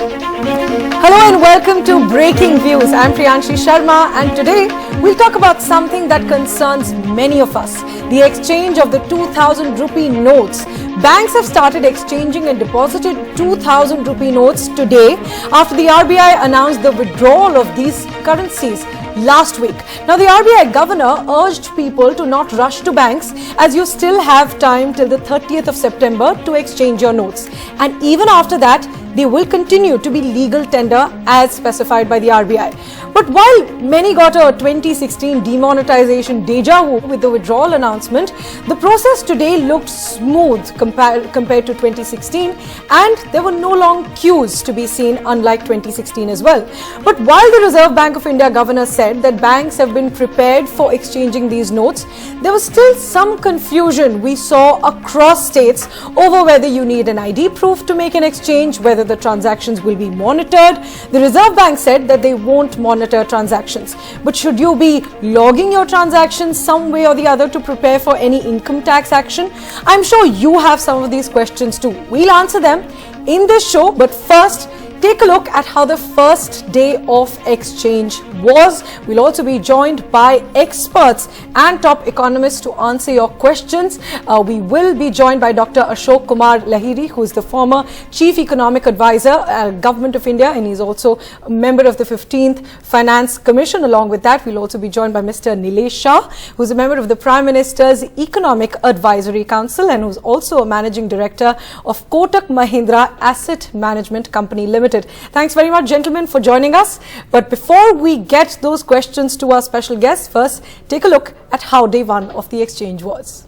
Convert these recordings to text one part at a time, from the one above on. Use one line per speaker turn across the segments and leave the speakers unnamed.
Hello and welcome to Breaking Views. I'm Priyanshi Sharma and today we'll talk about something that concerns many of us, the exchange of the 2000 rupee notes. Banks have started exchanging and deposited 2000 rupee notes today after the RBI announced the withdrawal of these currencies last week. Now, the RBI governor urged people to not rush to banks as you still have time till the 30th of September to exchange your notes. And even after that, they will continue to be legal tender as specified by the RBI. But while many got a 2016 demonetization deja vu with the withdrawal announcement, the process today looked smooth compared to 2016 and there were no long queues to be seen unlike 2016 as well. But while the Reserve Bank of India governor said that banks have been prepared for exchanging these notes, there was still some confusion we saw across states over whether you need an ID proof to make an exchange, whether the transactions will be monitored. The Reserve Bank said that they won't monitor transactions. But should you be logging your transactions some way or the other to prepare for any income tax action? I'm sure you have some of these questions too. We'll answer them in this show, but first, take a look at how the first day of exchange was. We'll also be joined by experts and top economists to answer your questions. We will be joined by Dr. Ashok Kumar Lahiri, who is the former Chief Economic Advisor, Government of India, and he's also a member of the 15th Finance Commission. Along with that, we'll also be joined by Mr. Nilesh Shah, who's a member of the Prime Minister's Economic Advisory Council and who's also a Managing Director of Kotak Mahindra Asset Management Company Limited. Thanks very much, gentlemen, for joining us. But before we get those questions to our special guests, first take a look at how day one of the exchange was.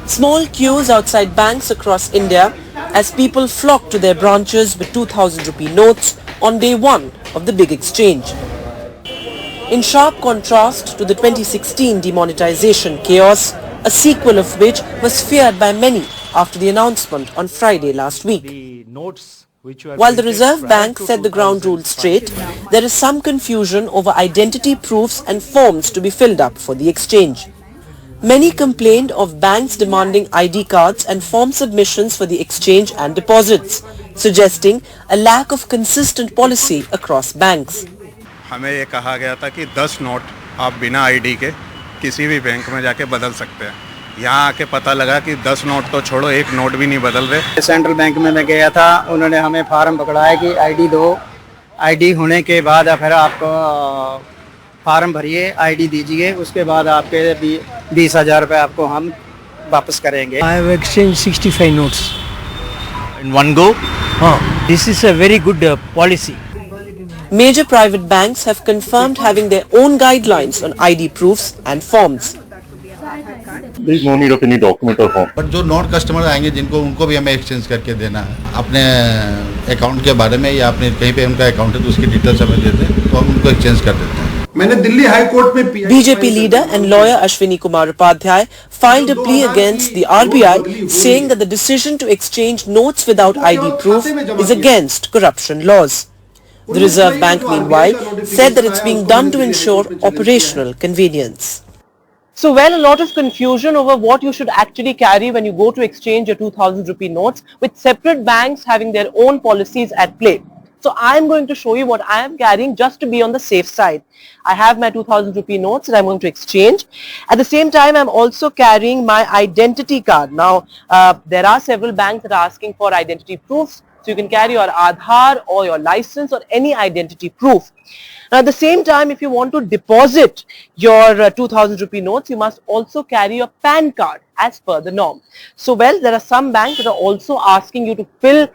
Small queues outside banks across India as people flocked to their branches with 2000 rupee notes on day one of the big exchange. In sharp contrast to the 2016 demonetization chaos, a sequel of which was feared by many after the announcement on Friday last week. While the Reserve Bank set the ground rules straight, there is some confusion over identity proofs and forms to be filled up for the exchange. Many complained of banks demanding ID cards and form submissions for the exchange and deposits, suggesting a lack of consistent policy across banks.
हमें ये कहा गया था कि 10 note आप बिना ID के किसी भी बैंक में जाके बदल सकते हैं। यहाँ आके पता लगा कि 10 नोट तो छोड़ो, एक नोट भी नहीं बदल रहे।
सेंट्रल बैंक में मैं गया था, उन्होंने हमें फार्म पकड़ाया कि आईडी दो, आईडी होने के बाद फिर आपको फार्म भरिए, आईडी दीजिए, उसके बाद आपके 20,000 रुपये आपको हम वापस करेंगे।
I have exchanged 65 notes
in one go.
This is a very good policy.
Major private banks have confirmed having their own guidelines on ID proofs and forms.
There is no need of any document or form.
But जो non customer आएंगे जिनको उनको भी हमें exchange करके देना है अपने अकाउंट के बारे में या अपने कहीं पे उनका अकाउंट है तो उसकी डिटेल्स हमें देते हैं तो हम उनको एक्सचेंज कर देते हैं।
मैंने दिल्ली हाई कोर्ट में
BJP leader and lawyer Ashwini Kumar Upadhyay filed a plea against the RBI, saying that the decision to exchange notes without ID proof is against corruption laws. The Reserve Bank, meanwhile, said that it's being done to ensure operational convenience. So, well, a lot of confusion over what you should actually carry when you go to exchange your 2000 rupee notes, with separate banks having their own policies at play. So, I'm going to show you what I am carrying just to be on the safe side. I have my 2000 rupee notes that I'm going to exchange. At the same time, I'm also carrying my identity card. Now, there are several banks that are asking for identity proofs. So, you can carry your Aadhaar or your license or any identity proof. Now, at the same time, if you want to deposit your 2000 rupee notes, you must also carry your PAN card as per the norm. So, well, there are some banks that are also asking you to fill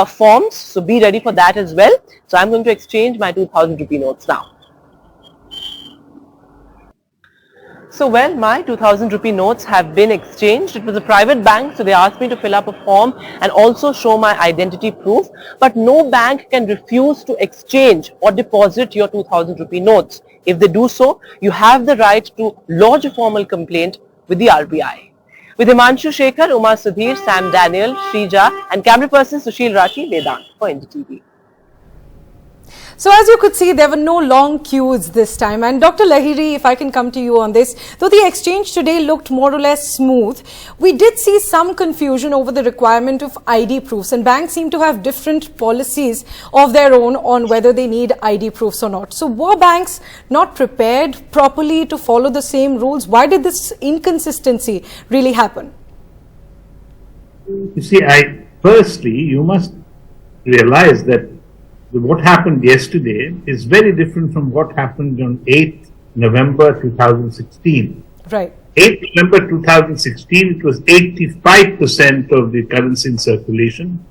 forms. So, be ready for that as well. So, I'm going to exchange my 2000 rupee notes now. So, well, my 2000 rupee notes have been exchanged. It was a private bank, so they asked me to fill up a form and also show my identity proof. But no bank can refuse to exchange or deposit your 2000 rupee notes. If they do so, you have the right to lodge a formal complaint with the RBI. With Himanshu Shekhar, Uma Sudhir, Sam Daniel, Shrija and camera person Sushil Rathi, Vedant for NDTV.
So as you could see, there were no long queues this time. And Dr. Lahiri, if I can come to you on this, though the exchange today looked more or less smooth, we did see some confusion over the requirement of ID proofs, and banks seem to have different policies of their own on whether they need ID proofs or not. So were banks not prepared properly to follow the same rules? Why did this inconsistency really happen?
You see, firstly, you must realize that what happened yesterday is very different from what happened on 8th November 2016.
Right.
8th November 2016, it was 85% of the currency in circulation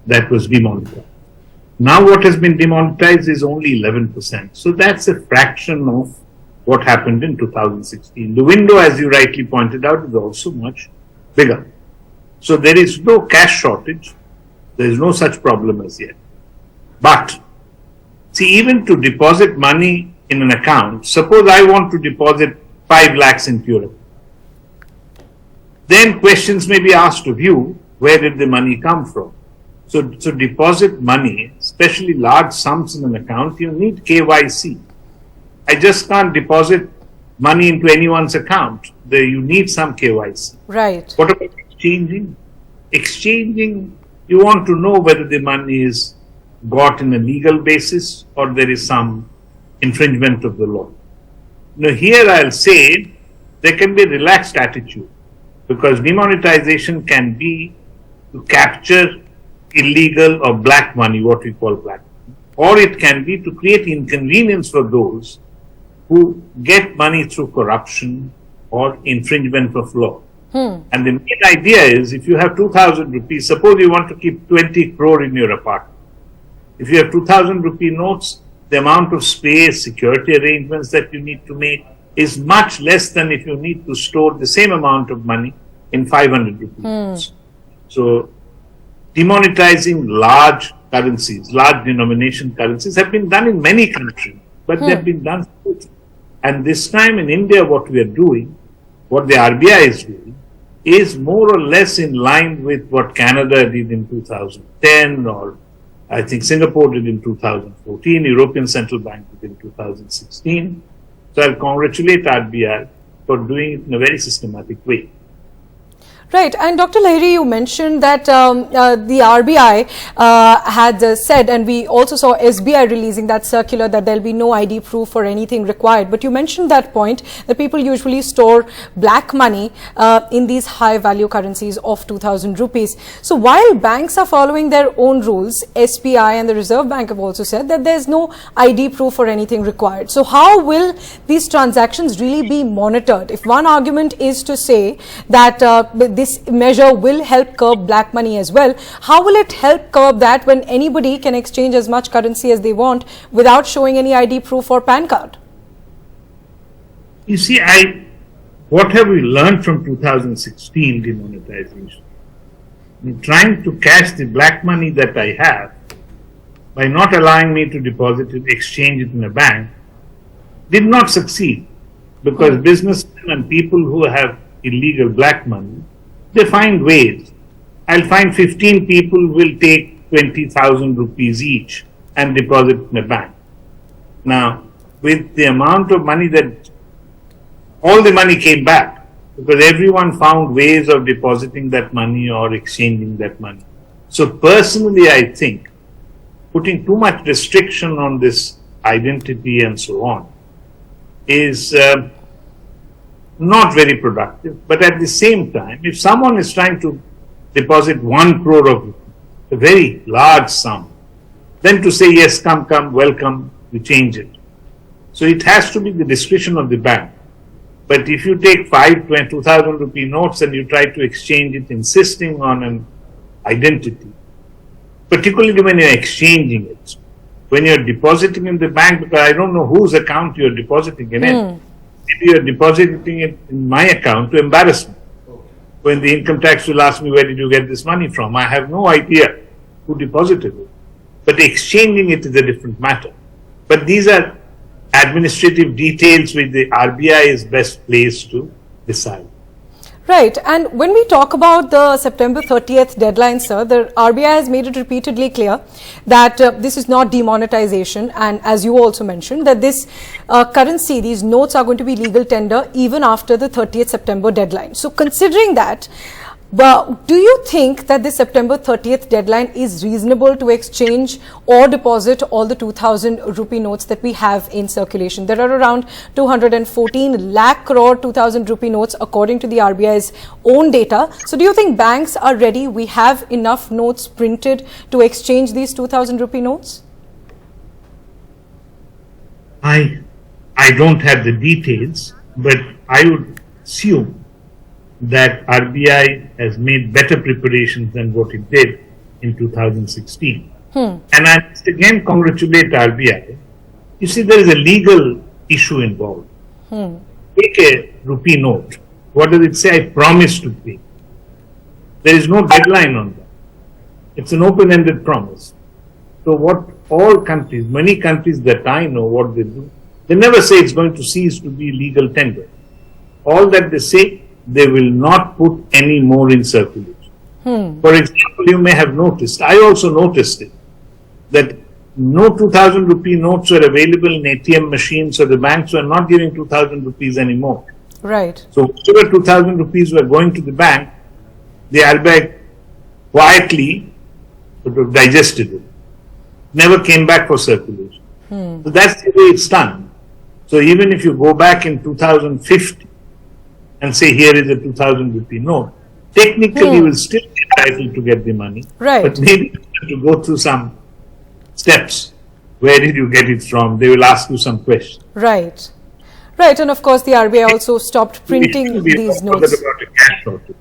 that was demonetized. Now what has been demonetized is only 11%. So that's a fraction of what happened in 2016. The window, as you rightly pointed out, is also much bigger. So there is no cash shortage. There is no such problem as yet. But, see, even to deposit money in an account, suppose I want to deposit 5 lakhs into Europe. Then questions may be asked of you, where did the money come from? So deposit money, especially large sums in an account, you need KYC. I just can't deposit money into anyone's account. You need some KYC.
Right.
What about exchanging? Exchanging, you want to know whether the money is got in a legal basis or there is some infringement of the law. Now here I'll say there can be a relaxed attitude, because demonetization can be to capture illegal or black money, what we call black money, or it can be to create inconvenience for those who get money through corruption or infringement of law. And the main idea is, if you have 2,000 rupees, suppose you want to keep 20 crore in your apartment. If you have 2,000 rupee notes, the amount of space, security arrangements that you need to make is much less than if you need to store the same amount of money in 500 rupee notes. So demonetizing large currencies, large denomination currencies have been done in many countries, but they have been done smoothly. And this time in India, what we are doing, what the RBI is doing, is more or less in line with what Canada did in 2010, or I think Singapore did in 2014, European Central Bank did in 2016. So I congratulate RBI for doing it in a very systematic way.
Right. And Dr. Lahiri, you mentioned that the RBI had said, and we also saw SBI releasing that circular, that there'll be no ID proof or anything required. But you mentioned that point, that people usually store black money in these high value currencies of 2,000 rupees. So while banks are following their own rules, SBI and the Reserve Bank have also said that there's no ID proof or anything required. So how will these transactions really be monitored? If one argument is to say that this measure will help curb black money as well, how will it help curb that when anybody can exchange as much currency as they want without showing any ID proof or PAN card?
You see, what have we learned from 2016 demonetization? I'm trying to cash the black money that I have by not allowing me to deposit it, exchange it in a bank, did not succeed, because businessmen and people who have illegal black money, they find ways. I'll find 15 people will take 20,000 rupees each and deposit in a bank. Now, with the amount of money that all the money came back, because everyone found ways of depositing that money or exchanging that money. So personally, I think putting too much restriction on this identity and so on is not very productive. But at the same time, if someone is trying to deposit 1 crore of a very large sum, then to say, yes, come, welcome, we change it. So it has to be the discretion of the bank. But if you take 2,000 rupee notes and you try to exchange it, insisting on an identity, particularly when you're exchanging it, when you're depositing in the bank, because I don't know whose account you're depositing in it. Maybe you're depositing it in my account to embarrass me. When the income tax will ask me, where did you get this money from? I have no idea who deposited it. But exchanging it is a different matter. But these are administrative details which the RBI is best placed to decide.
Right. And when we talk about the September 30th deadline, sir, the RBI has made it repeatedly clear that this is not demonetization. And as you also mentioned, that this currency, these notes are going to be legal tender even after the 30th September deadline. So considering that, do you think that this September 30th deadline is reasonable to exchange or deposit all the 2000 rupee notes that we have in circulation? There are around 214 lakh crore 2000 rupee notes according to the RBI's own data. So do you think banks are ready? We have enough notes printed to exchange these 2000 rupee notes?
I don't have the details, but I would assume that RBI has made better preparations than what it did in 2016. And I must again congratulate RBI. You see, there is a legal issue involved. Take a rupee note. What does it say? I promise to pay. There is no deadline on that. It's an open-ended promise. So what all countries, many countries that I know, what they do, they never say it's going to cease to be legal tender. All that they say, they will not put any more in circulation. For example, you may have noticed, I also noticed it, that no 2000 rupee notes were available in ATM machines, so the banks were not giving 2000 rupees anymore.
Right.
So whatever 2000 rupees were going to the bank, the RBI quietly sort of digested it. Never came back for circulation. So that's the way it's done. So even if you go back in 2050, and say here is a 2000 rupee note, technically you will still be entitled to get the money.
Right.
But maybe you have to go through some steps. Where did you get it from? They will ask you some questions.
Right. Right. And of course, the RBI also stopped printing these notes.
About a cash shortage.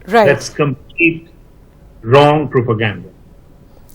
Right.
That's complete wrong propaganda.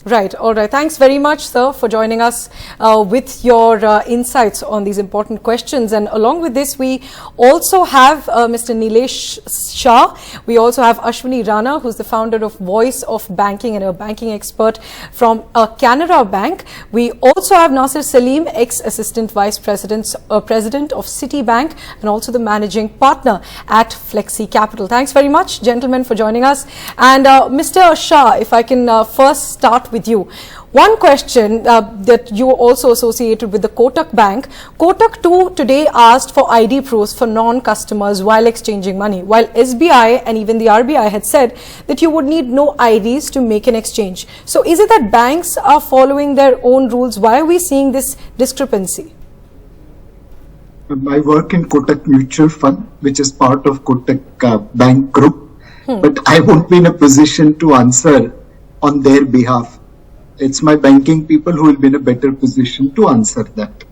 Right. All right. Thanks very much, sir, for joining us with your insights on these important questions. And along with this, we also have Mr. Nilesh Shah. We also have Ashwini Rana, who's the founder of Voice of Banking and a banking expert from Canara Bank. We also have Nasir Salim, ex-assistant vice president of Citibank and also the managing partner at Flexi Capital. Thanks very much, gentlemen, for joining us. And Mr. Shah, if I can first start with you. One question that you also associated with the Kotak Bank. Kotak too today asked for ID proofs for non-customers while exchanging money, while SBI and even the RBI had said that you would need no IDs to make an exchange. So is it that banks are following their own rules? Why are we seeing this discrepancy?
I work in Kotak Mutual Fund, which is part of Kotak Bank Group, but I won't be in a position to answer on their behalf. It's my banking people who will be in a better position to answer that.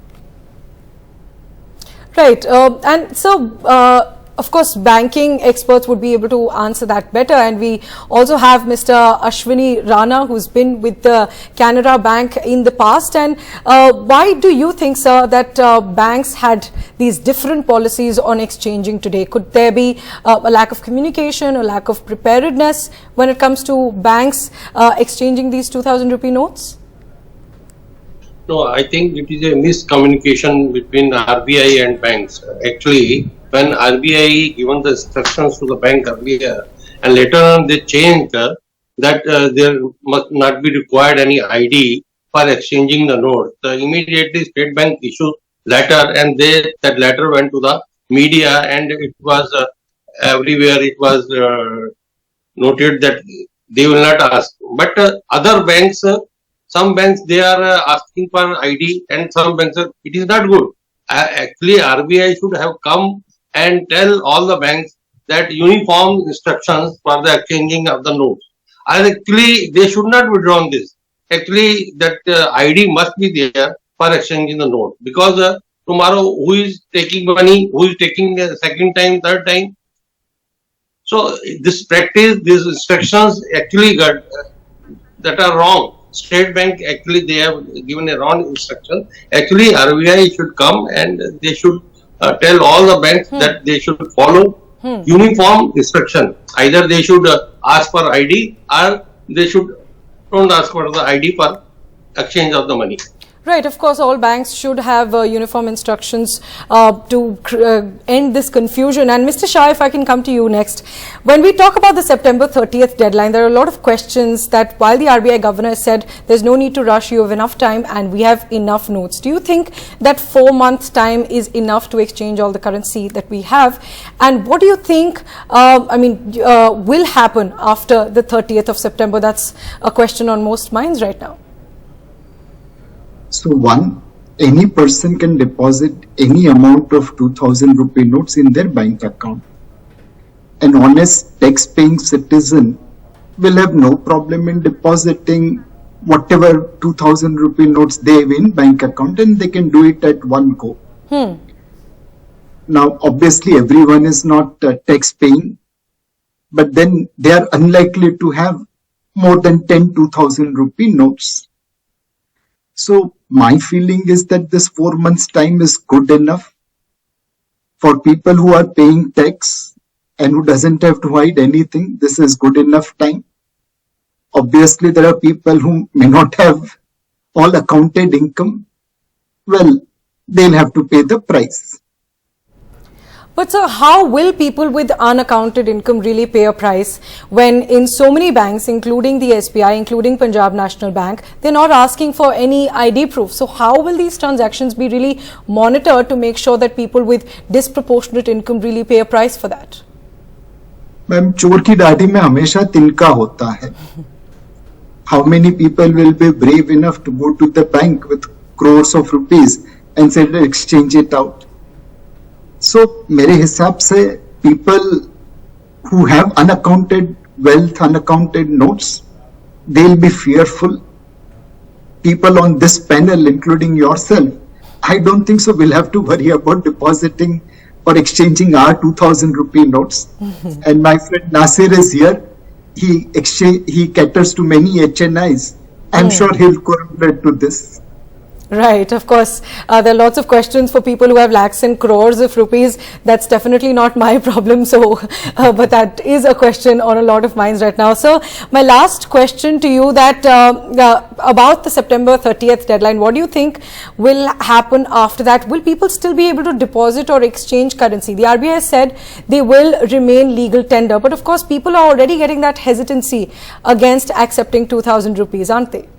Right.
And so, of course, banking experts would be able to answer that better. And we also have Mr. Ashwini Rana, who's been with the Canara Bank in the past. And why do you think, sir, that banks had these different policies on exchanging today? Could there be a lack of communication, a lack of preparedness when it comes to banks exchanging these 2000 rupee notes?
No, I think it is a miscommunication between RBI and banks. Actually, when RBI given the instructions to the bank earlier, and later on they changed that there must not be required any ID for exchanging the note. Immediately State Bank issued letter, and that letter went to the media, and it was everywhere. It was noted that they will not ask. But other banks, some banks they are asking for ID, and some banks it is not good. Actually, RBI should have come and tell all the banks that uniform instructions for the exchanging of the notes. And actually, they should not withdraw this. Actually, that ID must be there for exchanging the note. Because tomorrow, who is taking money, who is taking the second time, third time? So, this practice, these instructions actually got that are wrong. State Bank, actually, they have given a wrong instruction. Actually, RBI should come and they should tell all the banks that they should follow uniform instruction. Either they should ask for ID or they should don't ask for the ID for exchange of the money.
Right, of course, all banks should have uniform instructions to end this confusion. And Mr. Shah, if I can come to you next. When we talk about the September 30th deadline, there are a lot of questions that while the RBI governor said there's no need to rush, you have enough time and we have enough notes. Do you think that 4 months time is enough to exchange all the currency that we have? And what do you think, will happen after the 30th of September? That's a question on most minds right now.
So one, any person can deposit any amount of 2000 rupee notes in their bank account. An honest tax-paying citizen will have no problem in depositing whatever 2000 rupee notes they have in bank account, and they can do it at one go. Now, obviously, everyone is not tax-paying, but then they are unlikely to have more than 10 2000 rupee notes. So my feeling is that this 4 months time is good enough for people who are paying tax and who doesn't have to hide anything. This is good enough time. Obviously, there are people who may not have all accounted income. Well, they'll have to pay the price.
But sir, how will people with unaccounted income really pay a price when in so many banks, including the SBI, including Punjab National Bank, they're not asking for any ID proof? So how will these transactions be really monitored to make sure that people with disproportionate income really pay a price for that?
Ma'am, चोर की दाढ़ी में हमेशा तिनका होता है. How many people will be brave enough to go to the bank with crores of rupees and say exchange it out? So, मेरे हिसाब से people who have unaccounted wealth, unaccounted notes, they'll be fearful. People on this panel, including yourself, I don't think so we'll have to worry about depositing or exchanging our 2000 rupee notes. And my friend Nasir is here. He caters to many HNIs. I'm sure he'll correlate to this.
Right, of course. There are lots of questions for people who have lakhs and crores of rupees. That's definitely not my problem. So, but that is a question on a lot of minds right now. So, my last question to you that about the September 30th deadline, what do you think will happen after that? Will people still be able to deposit or exchange currency? The RBI has said they will remain legal tender. But of course, people are already getting that hesitancy against accepting 2000 rupees, aren't they?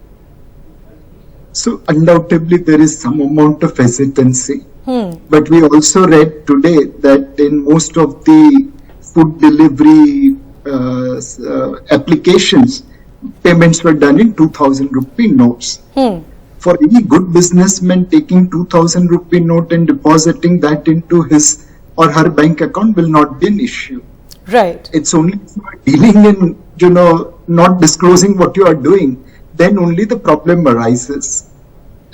So undoubtedly there is some amount of hesitancy, but we also read today that in most of the food delivery applications, payments were done in 2000 rupee notes. For any good businessman, taking 2000 rupee note and depositing that into his or her bank account will not be an issue.
Right.
It's only if you are dealing in, not disclosing what you are doing, then only the problem arises.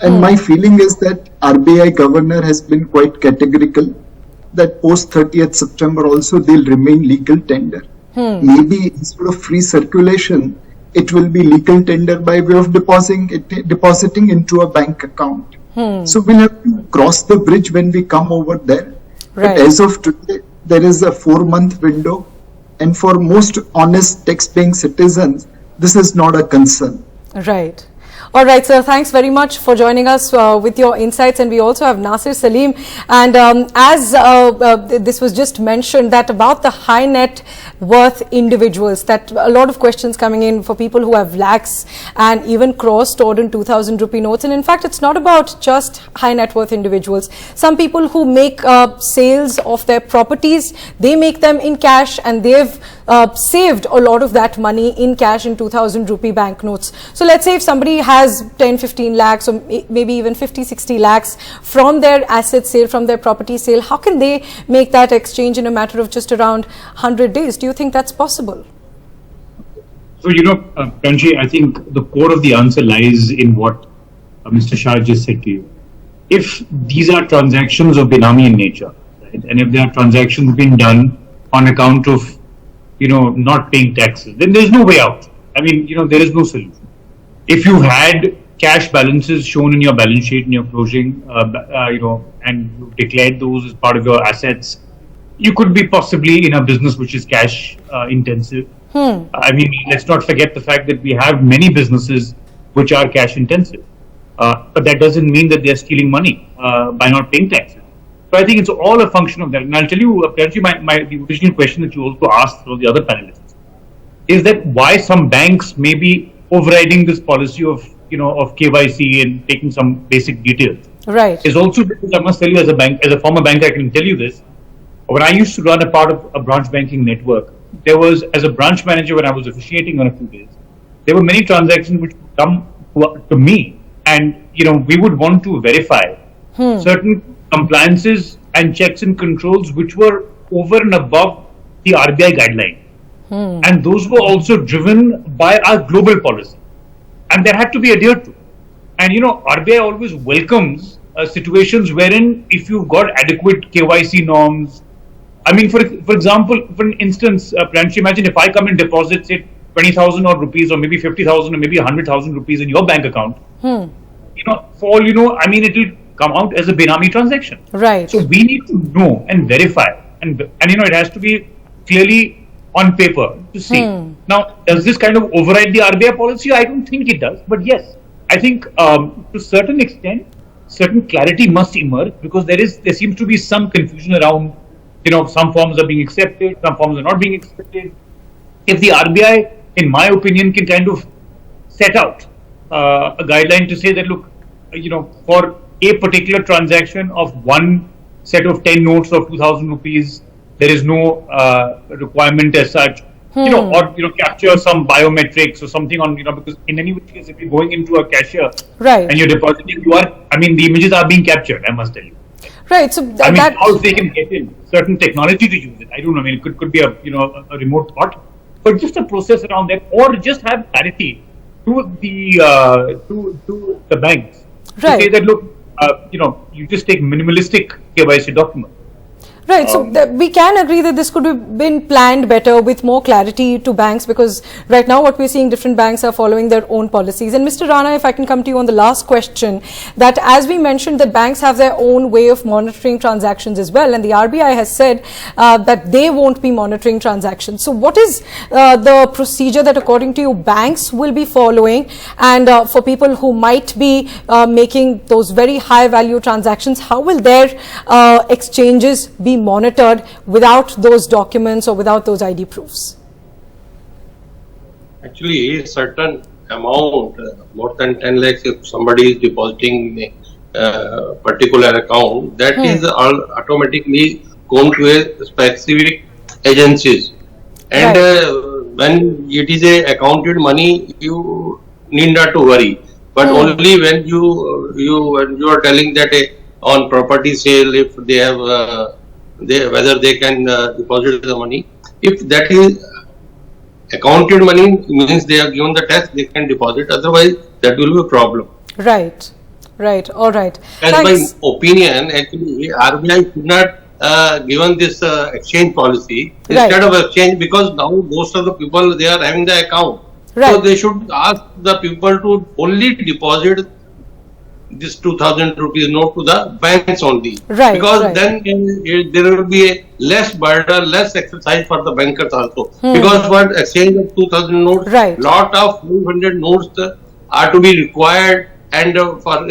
And my feeling is that RBI governor has been quite categorical that post 30th September also they'll remain legal tender. Maybe instead of free circulation, it will be legal tender by way of depositing into a bank account. So we'll have to cross the bridge when we come over there. Right. But as of today, there is a 4-month window, and for most honest tax-paying citizens, this is not a concern.
Right. All right, sir. Thanks very much for joining us with your insights. And we also have Nasir Salim. And as this was just mentioned, that about the high net worth individuals, that a lot of questions coming in for people who have lakhs and even crores stored in 2000 rupee notes. And in fact, it's not about just high net worth individuals. Some people who make sales of their properties, they make them in cash, and they've saved a lot of that money in cash in 2000 rupee banknotes. So let's say if somebody has 10-15 lakhs or maybe even 50-60 lakhs from their asset sale, from their property sale, how can they make that exchange in a matter of just around 100 days? Do you think that's possible?
So, Kanchi, I think the core of the answer lies in what Mr. Shah just said to you. If these are transactions of benami in nature, right, and if there are transactions being done on account of not paying taxes, then there's no way out. I mean, there is no solution. If you've had cash balances shown in your balance sheet and your closing, and you've declared those as part of your assets, you could be possibly in a business which is cash intensive. I mean, let's not forget the fact that we have many businesses which are cash intensive. but that doesn't mean that they're stealing money by not paying taxes. So I think it's all a function of that. And I'll tell you, apparently, the original question that you also asked for the other panelists is that why some banks may be overriding this policy of KYC and taking some basic details.
Right.
Is also because I must tell you, as a former banker, I can tell you this. When I used to run a part of a branch banking network, there was, as a branch manager, when I was officiating on a few days, there were many transactions which would come to me, and we would want to verify certain compliances and checks and controls which were over and above the RBI guideline. And those were also driven by our global policy, and they had to be adhered to. And RBI always welcomes situations wherein if you've got adequate KYC norms. I mean, for example, for instance, Pranshi, imagine if I come and deposit, say, 20,000 or rupees, or maybe 50,000, or maybe 100,000 rupees in your bank account. For all you know, I mean, it will come out as a Benami transaction.
Right.
So we need to know and verify, and it has to be clearly on paper to see. Now, does this kind of override the RBI policy? I don't think it does, but yes, I think to a certain extent, certain clarity must emerge, because there seems to be some confusion around. Some forms are being accepted, some forms are not being accepted. If the RBI, in my opinion, can kind of set out a guideline to say that, look, for a particular transaction of one set of 10 notes of 2,000 rupees, there is no requirement as such, or capture some biometrics or something on, because in any which case, if you're going into a cashier and you're depositing, the images are being captured, I must tell you.
Right. So
how they can get in certain technology to use it. I don't know. I mean, it could be a remote thought, but just a process around that, or just have clarity to the banks to say that, look, you just take minimalistic KYC document.
Right, so we can agree that this could have been planned better with more clarity to banks, because right now what we're seeing, different banks are following their own policies. And Mr. Rana, if I can come to you on the last question, that as we mentioned that banks have their own way of monitoring transactions as well, and the RBI has said that they won't be monitoring transactions. So what is the procedure that according to you banks will be following, and for people who might be making those very high value transactions, how will their exchanges be monitored without those documents or without those ID proofs?
Actually, a certain amount, more than 10 lakhs, if somebody is depositing in a particular account, that is all automatically going to a specific agencies. And when it is a accounted money, you need not to worry. But only when you are telling that on property sale, if they have whether they can deposit the money. If that is accounted money, means they have given the tax, they can deposit. Otherwise, that will be a problem.
Right. Right. All right.
As my opinion, actually, RBI should not given this exchange policy instead of exchange, because now most of the people, they are having the account. So they should ask the people to only deposit this 2,000 rupees note to the banks only, because then there will be a less burden, less exercise for the bankers also. Because for exchange of 2,000 notes, lot of 500 notes are to be required, and for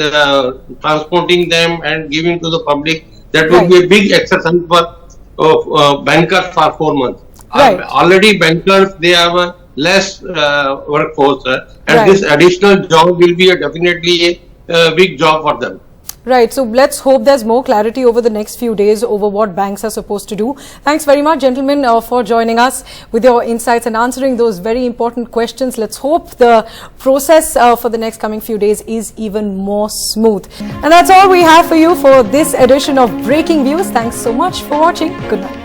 transporting them and giving to the public, that will be a big exercise for bankers for 4 months. Already bankers, they have a less workforce, and this additional job will be definitely a big job for them.
Right. So let's hope there's more clarity over the next few days over what banks are supposed to do. Thanks very much, gentlemen, for joining us with your insights and answering those very important questions. Let's hope the process for the next coming few days is even more smooth. And that's all we have for you for this edition of Breaking Views. Thanks so much for watching. Good night.